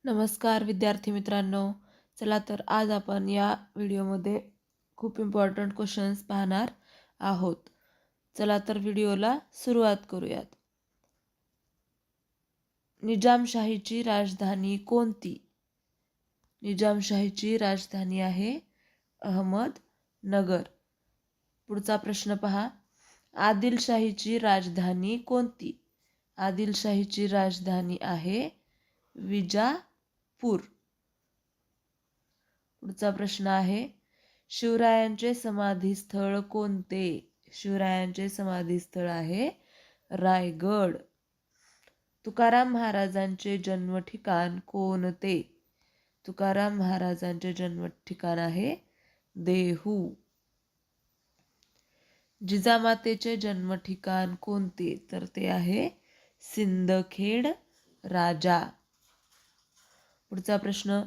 नमस्कार विद्यार्थी मित्रांनो. चला तर आज आपण या व्हिडिओमध्ये खूप इम्पॉर्टंट क्वेश्चन्स पाहणार आहोत. चला तर व्हिडिओला सुरुवात करूयात. निजामशाहीची राजधानी कोणती? निजामशाहीची राजधानी आहे अहमदनगर. पुढचा प्रश्न पहा. आदिलशाहीची राजधानी कोणती? आदिलशाहीची राजधानी आहे विजापूर. पुढचा प्रश्न आहे. शिवरायांचे समाधीस्थळ कोणते? शिवरायांचे समाधीस्थळ आहे रायगड. तुकाराम महाराजांचे जन्मठिकाण कोणते? तुकाराम महाराजांचे जन्मठिकाण आहे देहू. जिजामातेचे जन्मठिकाण कोणते? तर ते आहे सिंदखेड राजा. पुढचा प्रश्न.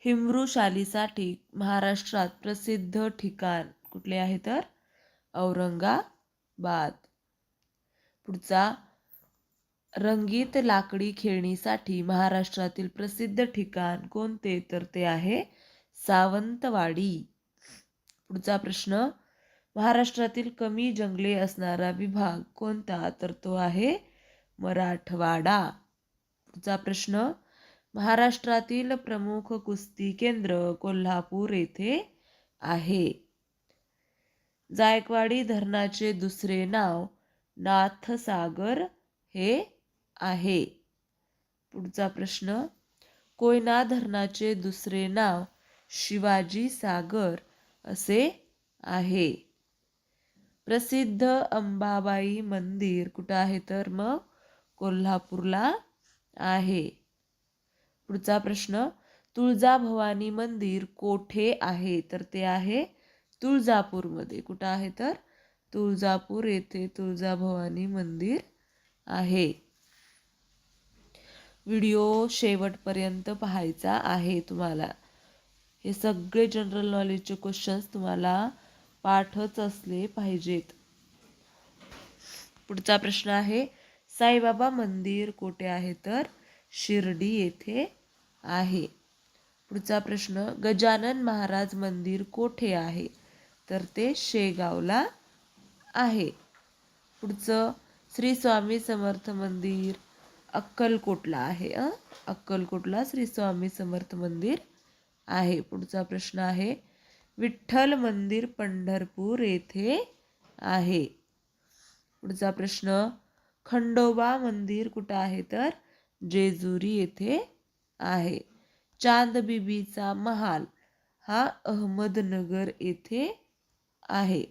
हिमरू शालीसाठी महाराष्ट्रात प्रसिद्ध ठिकाण कुठले आहे? तर औरंगाबाद. पुढचा. रंगीत लाकडी खेळणीसाठी महाराष्ट्रातील प्रसिद्ध ठिकाण कोणते? तर ते आहे सावंतवाडी. पुढचा प्रश्न. महाराष्ट्रातील कमी जंगले असणारा विभाग कोणता? तर तो आहे मराठवाडा. पुढचा प्रश्न. महाराष्ट्रातील प्रमुख कुस्ती केंद्र कोल्हापूर येथे आहे. जायकवाडी धरणाचे दुसरे नाव नाथसागर हे आहे. पुढचा प्रश्न. कोयना धरणाचे दुसरे नाव शिवाजी सागर असे आहे. प्रसिद्ध अंबाबाई मंदिर कुठं आहे? तर मग कोल्हापूरला आहे. पुढचा प्रश्न. तुळजाभवानी मंदिर कोठे आहे? तर ते आहे तुळजापूरमध्ये. कुठं आहे? तर तुळजापूर येथे तुळजाभवानी मंदिर आहे. व्हिडिओ शेवटपर्यंत पाहायचा आहे तुम्हाला. हे सगळे जनरल नॉलेजचे क्वेश्चन्स तुम्हाला पाठच असले पाहिजेत. पुढचा प्रश्न आहे. साईबाबा मंदिर कोठे आहे? तर शिर्डी येथे आहे. पुढचा प्रश्न. गजानन महाराज मंदिर कोठे आहे? तर ते शेगावला आहे. पुढचं. श्री स्वामी समर्थ मंदिर अक्कलकोटला आहे. अक्कलकोटला श्री स्वामी समर्थ मंदिर आहे. पुढचा प्रश्न आहे. विठ्ठल मंदिर पंढरपूर येथे आहे. पुढचा प्रश्न. खंडोबा मंदिर कुठं आहे? तर जेजुरी येथे आहे. चांदबिबीचा महाल हा अहमदनगर येथे आहे.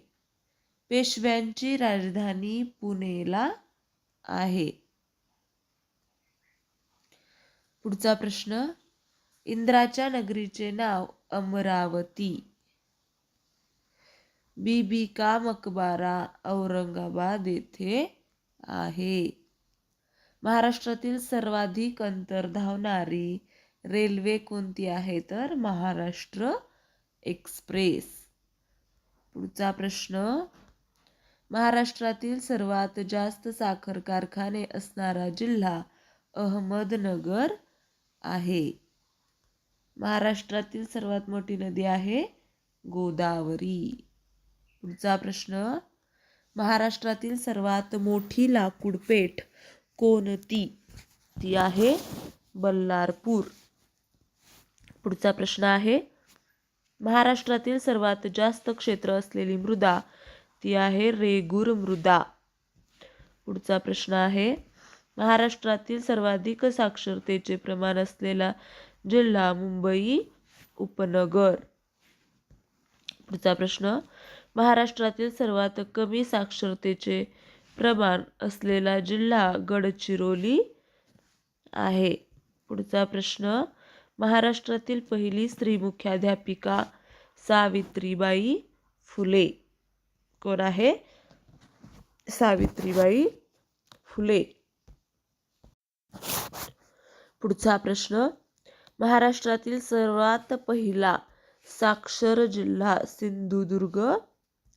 पेशव्यांची राजधानी पुणेला आहे. पुढचा प्रश्न. इंद्राच्या नगरीचे नाव अमरावती. बीबी का मकबरा औरंगाबाद येथे आहे. महाराष्ट्रातील सर्वाधिक अंतर धावणारी रेल्वे कोणती आहे? तर महाराष्ट्र एक्सप्रेस. पुढचा प्रश्न. महाराष्ट्रातील सर्वात जास्त साखर कारखाने असणारा जिल्हा अहमदनगर आहे. महाराष्ट्रातील सर्वात मोठी नदी आहे गोदावरी. पुढचा प्रश्न. महाराष्ट्रातील सर्वात मोठी लाकूड पेठ कोणती? ती आहे बल्लारपूर. पुढचा प्रश्न आहे. महाराष्ट्रातील सर्वात जास्त क्षेत्र असलेली मृदा ती आहे रेगूर मृदा. पुढचा प्रश्न आहे. महाराष्ट्रातील सर्वाधिक साक्षरतेचे प्रमाण असलेला जिल्हा मुंबई उपनगर. पुढचा प्रश्न. महाराष्ट्रातील सर्वात कमी साक्षरतेचे प्रमाण असलेला जिल्हा गडचिरोली आहे. पुढचा प्रश्न. महाराष्ट्रातील पहिली स्त्री मुख्याध्यापिका सावित्रीबाई फुले कोण आहे? सावित्रीबाई फुले. पुढचा प्रश्न. महाराष्ट्रातील सर्वात पहिला साक्षर जिल्हा सिंधुदुर्ग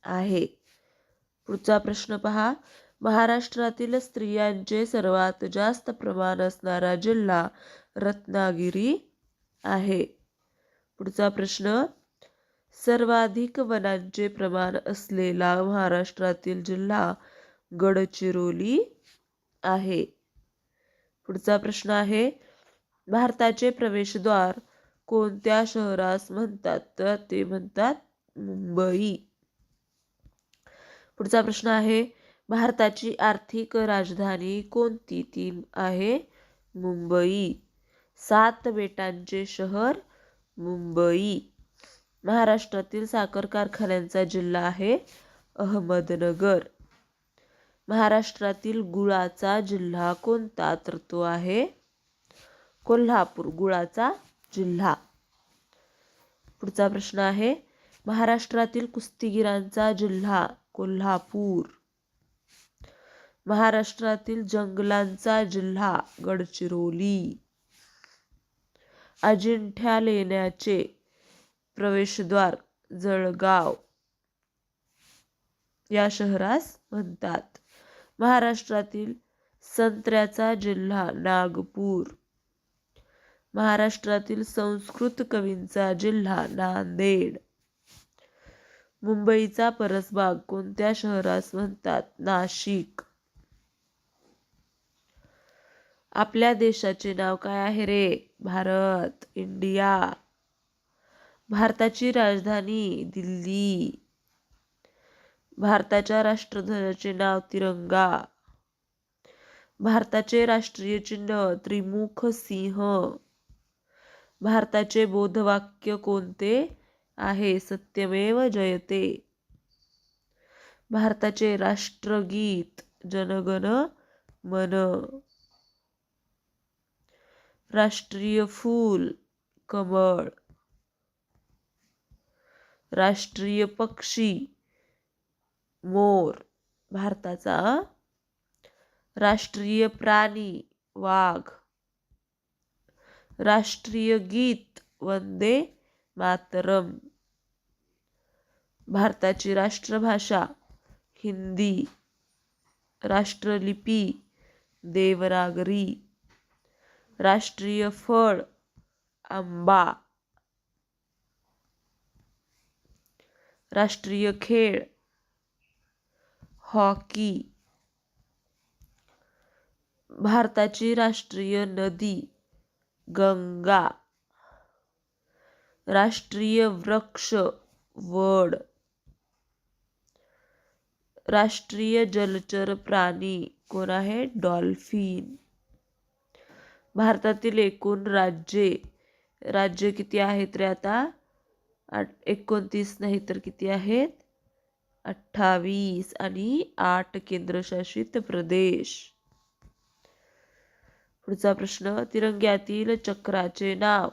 आहे. पुढचा प्रश्न पहा. महाराष्ट्रातील स्त्रियांचे सर्वात जास्त प्रमाण असणारा जिल्हा रत्नागिरी आहे? पुढचा प्रश्न, सर्वाधिक वनांचे प्रमाण असलेला महाराष्ट्रातील जिल्हा गडचिरोली आहे. पुढचा प्रश्न आहे, भारताचे प्रवेशद्वार कोणत्या शहरास म्हणतात? तर ते म्हणतात मुंबई. पुढचा प्रश्न आहे, भारताची आर्थिक राजधानी कोणती? ती आहे मुंबई. 7 बेटांचे शहर मुंबई. महाराष्ट्रातील साखर कारखान्यांचा जिल्हा आहे अहमदनगर. महाराष्ट्रातील गुळाचा जिल्हा कोणता? तर तो आहे कोल्हापूर, गुळाचा जिल्हा. पुढचा प्रश्न आहे, महाराष्ट्रातील कुस्तीगिरांचा जिल्हा कोल्हापूर. महाराष्ट्रातील जंगलांचा जिल्हा गडचिरोली. अजिंठ्या लेण्याचे प्रवेशद्वार जळगाव या शहरास म्हणतात. महाराष्ट्रातील संत्र्याचा जिल्हा नागपूर. महाराष्ट्रातील संस्कृत कवींचा जिल्हा नांदेड. मुंबईचा परसबाग कोणत्या शहरास म्हणतात? नाशिक. आपल्या देशाचे नाव काय आहे रे? भारत, इंडिया. भारताची राजधानी दिल्ली. भारताच्या राष्ट्रध्वजाचे नाव तिरंगा. भारताचे राष्ट्रीय चिन्ह त्रिमुख सिंह. भारताचे बोधवाक्य कोणते आहे? सत्यमेव जयते. भारताचे राष्ट्रगीत जनगण मन. राष्ट्रीय फूल कमळ. राष्ट्रीय पक्षी मोर भारताचा. राष्ट्रीय प्राणी वाघ. राष्ट्रीय गीत वंदे मातरम. भारताची राष्ट्रभाषा हिंदी. राष्ट्रलिपी देवनागरी. राष्ट्रीय फळ आंबा. राष्ट्रीय खेळ हॉकी. भारताची राष्ट्रीय नदी गंगा. राष्ट्रीय वृक्ष वड. राष्ट्रीय जलचर प्राणी कोण आहे? डॉल्फिन. भारतातील एकूण राज्ये किती आहेत रे आता? 29 नाही तर किती आहेत? 28 आणि 8 केंद्रशासित प्रदेश. पुढचा प्रश्न, तिरंग्यातील चक्राचे नाव?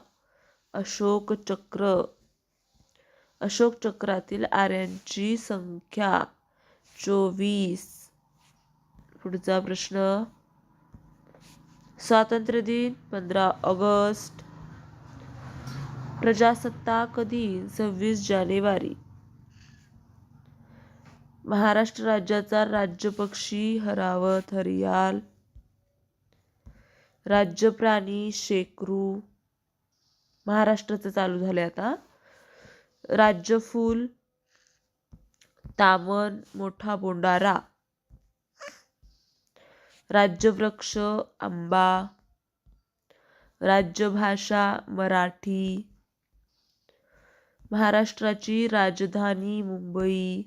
अशोक चक्र. अशोक चक्रातील आऱ्यांची संख्या 24. पुढचा प्रश्न, स्वातंत्र्य दिन 15 ऑगस्ट. प्रजासत्ताक दिन 26 जानेवारी. महाराष्ट्र राज्याचा राज्यपक्षी हरावत हरियाल. राज्य प्राणी शेकरू. महाराष्ट्राचं चालू झाले आता. राज्य फूल तामन मोठा बोंडारा. राज्य वृक्ष आंबा. राज्यभाषा मराठी. महाराष्ट्राची राजधानी मुंबई.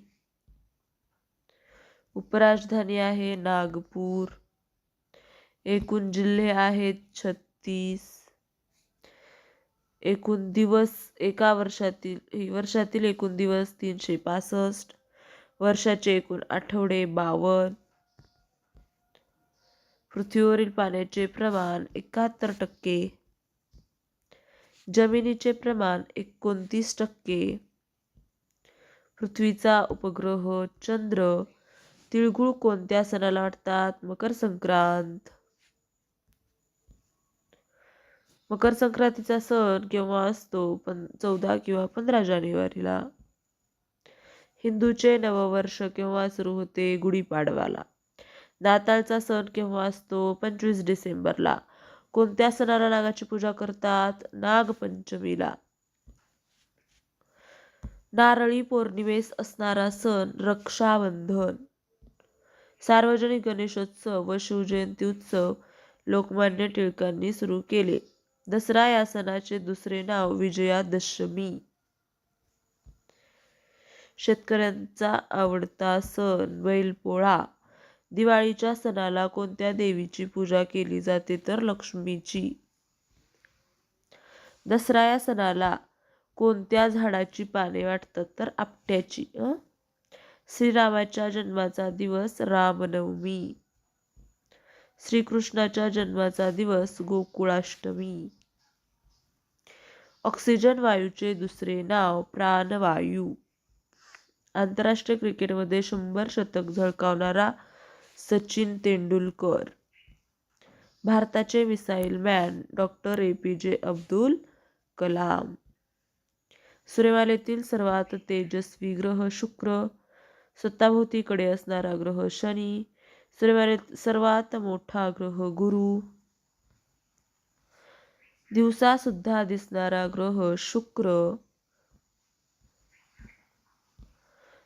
उपराजधानी आहे नागपूर. एकूण जिल्हे आहेत 36. एकूण दिवस एका वर्षातील एकूण दिवस 365. वर्षाचे एकूण आठवडे 52. पृथ्वीवरील पाण्याचे प्रमाण 71%. जमिनीचे प्रमाण 29%. पृथ्वीचा उपग्रह चंद्र. तिळगुळ कोणत्या सणाला वाटतात? मकर संक्रांत. मकर संक्रांतीचा सण केव्हा असतो? 14 किंवा 15 जानेवारीला. हिंदूचे नववर्ष केव्हा सुरू होते? गुढीपाडवाला. नाताळचा सण केव्हा असतो? 25 डिसेंबरला. कोणत्या सणाला नागाची पूजा करतात? नागपंचमीला. नारळी पौर्णिमेस असणारा सण रक्षाबंधन. सार्वजनिक गणेशोत्सव व शिवजयंती उत्सव लोकमान्य टिळकांनी सुरू केले. दसरा या सणाचे दुसरे नाव विजयादशमी. शेतकऱ्यांचा आवडता सण बैलपोळा. दिवाळीच्या सणाला कोणत्या देवीची पूजा केली जाते? तर लक्ष्मीची. दसरा या सणाला कोणत्या झाडाची पाने वाटतात? तर आपट्याची. श्रीरामाच्या जन्माचा दिवस रामनवमी. श्रीकृष्णाच्या जन्माचा दिवस गोकुळाष्टमी. ऑक्सिजन वायूचे दुसरे नाव प्राणवायू. आंतरराष्ट्रीय क्रिकेटमध्ये 100 शतक झळकावणारा सचिन तेंडुलकर. भारताचे missile man doctor APJ Abdul Kalam. सूर्यमालेतील सर्वात तेजस्वी ग्रह शुक्र. स्वतःभोवतीकडे असणारा ग्रह शनी. सूर्यमालेत सर्वात मोठा ग्रह गुरु. दिवसा सुद्धा दिसणारा ग्रह शुक्र.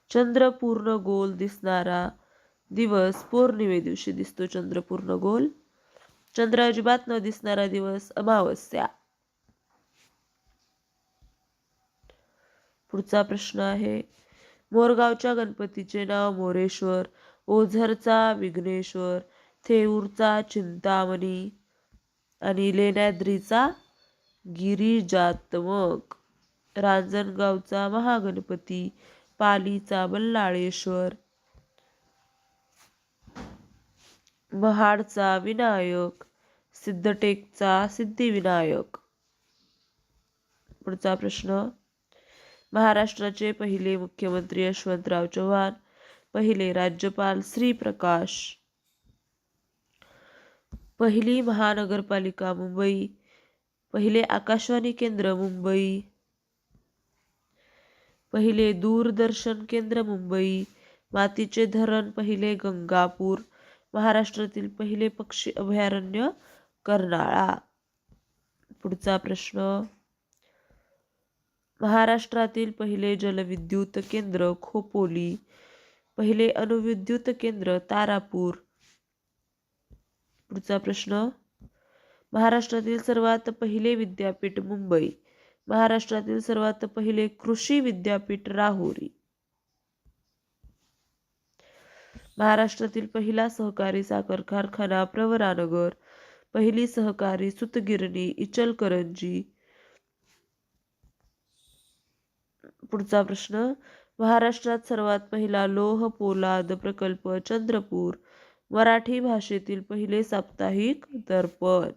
चंद्र पूर्ण गोल दिसणारा दिवस पौर्णिमे दिवशी दिसतो चंद्र पूर्ण गोल. चंद्र अजिबात न दिसणारा दिवस अमावस्या. पुढचा प्रश्न आहे, मोरगावच्या गणपतीचे नाव मोरेश्वर, ओझरचा विघ्नेश्वर, थेऊरचा चिंतामणी आणि लेण्याद्रीचा गिरिजात्मक. रांजणगावचा महागणपती, पालीचा बल्लाळेश्वर, महाडचा विनायक, सिद्धटेकचा सिद्धिविनायक. पुढचा प्रश्न, महाराष्ट्राचे पहिले मुख्यमंत्री यशवंतराव चव्हाण, पहिले राज्यपाल श्रीप्रकाश, पहिली महानगरपालिका मुंबई, पहिले आकाशवाणी केंद्र मुंबई, पहिले दूरदर्शन केंद्र मुंबई, मातीचे धरण पहिले गंगापूर, महाराष्ट्रातील पहिले पक्षी अभयारण्य कर्नाळा. पुढचा प्रश्न, महाराष्ट्रातील पहिले जलविद्युत केंद्र खोपोली, पहिले अणुविद्युत केंद्र तारापूर. पुढचा प्रश्न, महाराष्ट्रातील सर्वात पहिले विद्यापीठ मुंबई, महाराष्ट्रातील सर्वात पहिले कृषी विद्यापीठ राहुरी. महाराष्ट्रातील पहिला सहकारी साखर कारखाना प्रवरानगर, पहिली सहकारी सूतगिरणी इचलकरंजी. पुढचा प्रश्न, महाराष्ट्रात सर्वात पहिला लोह पोलाद प्रकल्प चंद्रपूर, मराठी भाषेतील पहिले साप्ताहिक दर्पण.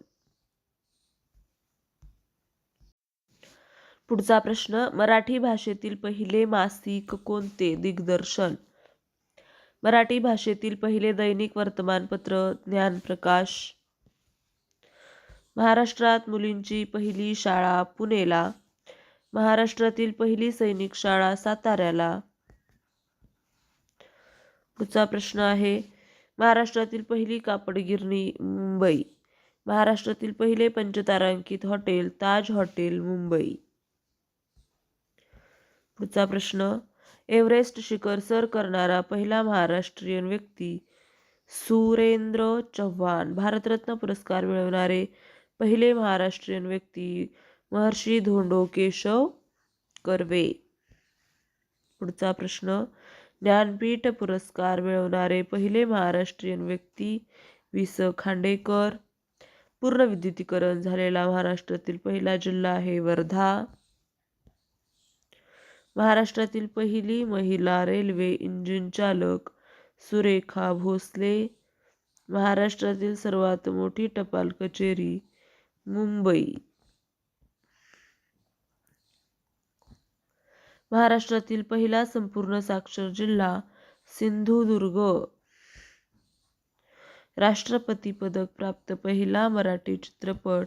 पुढचा प्रश्न, मराठी भाषेतील पहिले मासिक कोणते? दिग्दर्शन. मराठी भाषेतील पहिले दैनिक वर्तमानपत्र ज्ञानप्रकाश. महाराष्ट्रात मुलींची पहिली शाळा पुणेला, महाराष्ट्रातील पहिली सैनिक शाळा साताऱ्याला. पुढचा प्रश्न आहे, महाराष्ट्रातील पहिली कापड गिरणी मुंबई, महाराष्ट्रातील पहिले पंचतारांकित हॉटेल ताज हॉटेल मुंबई. पुढचा प्रश्न, एव्हरेस्ट शिखर सर करणारा पहिला महाराष्ट्रीयन व्यक्ती सुरेंद्र चव्हाण, भारतरत्न पुरस्कार मिळवणारे पहिले महाराष्ट्रीयन व्यक्ती महर्षी धोंडो केशव कर्वे. पुढचा प्रश्न, ज्ञानपीठ पुरस्कार मिळवणारे पहिले महाराष्ट्रीयन व्यक्ती वि.स. खांडेकर. पूर्ण विद्युतीकरण झालेला महाराष्ट्रातील पहिला जिल्हा आहे वर्धा. महाराष्ट्रातील पहिली महिला रेल्वे इंजिन चालक सुरेखा भोसले. महाराष्ट्रातील सर्वात मोठी टपाल कचेरी मुंबई. महाराष्ट्रातील पहिला संपूर्ण साक्षर जिल्हा सिंधुदुर्ग. राष्ट्रपती पदक प्राप्त पहिला मराठी चित्रपट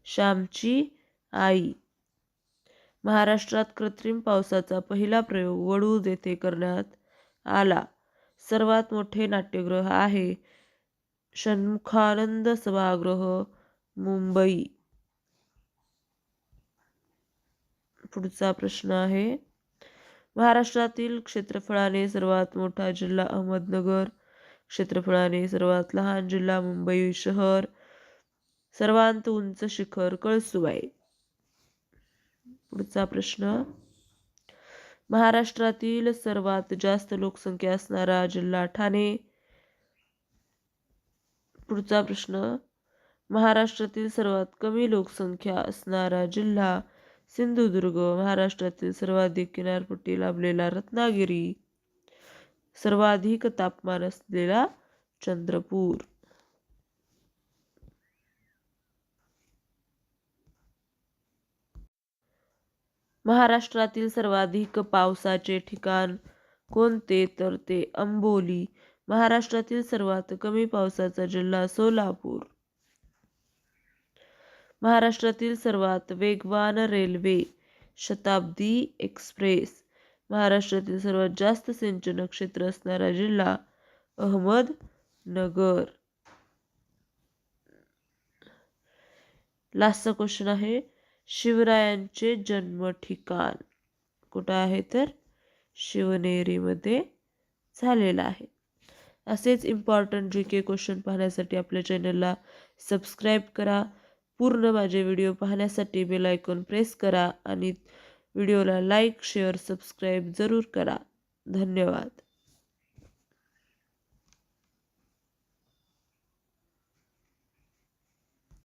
श्यामची आई. महाराष्ट्रात कृत्रिम पावसाचा पहिला प्रयोग वडूज येथे करण्यात आला. सर्वात मोठे नाट्यगृह आहे षण्मुखानंद सभागृह मुंबई. पुढचा प्रश्न आहे, महाराष्ट्रातील क्षेत्रफळाने सर्वात मोठा जिल्हा अहमदनगर, क्षेत्रफळाने सर्वात लहान जिल्हा मुंबई शहर, सर्वात उंच शिखर कळसुबाई. पुढचा प्रश्न, महाराष्ट्रातील सर्वात जास्त लोकसंख्या असणारा जिल्हा ठाणे. पुढचा प्रश्न, महाराष्ट्रातील सर्वात कमी लोकसंख्या असणारा जिल्हा सिंधुदुर्ग, महाराष्ट्रातील सर्वाधिक किनारपट्टी लाभलेला रत्नागिरी, सर्वाधिक तापमान असलेला चंद्रपूर. महाराष्ट्रातील सर्वाधिक पावसाचे ठिकाण कोणते, तर ते अंबोली. महाराष्ट्रातील सर्वात कमी पावसाचा जिल्हा सोलापूर. महाराष्ट्रातील सर्वात वेगवान रेल्वे शताब्दी एक्सप्रेस. महाराष्ट्रातील सर्वात जास्त सिंचन क्षेत्र असणारा जिल्हा अहमदनगर. लास्टचा क्वेश्चन आहे, शिवरायांचे जन्म ठिकाण कुठं आहे, तर शिवनेरीमध्ये झालेला आहे. असेच इम्पॉर्टंट GK क्वेश्चन पाहण्यासाठी आपल्या चॅनलला सबस्क्राईब करा. पूर्ण माझे व्हिडिओ पाहण्यासाठी बेल आयकॉन प्रेस करा आणि व्हिडिओला लाईक, शेअर, सबस्क्राईब जरूर करा. धन्यवाद.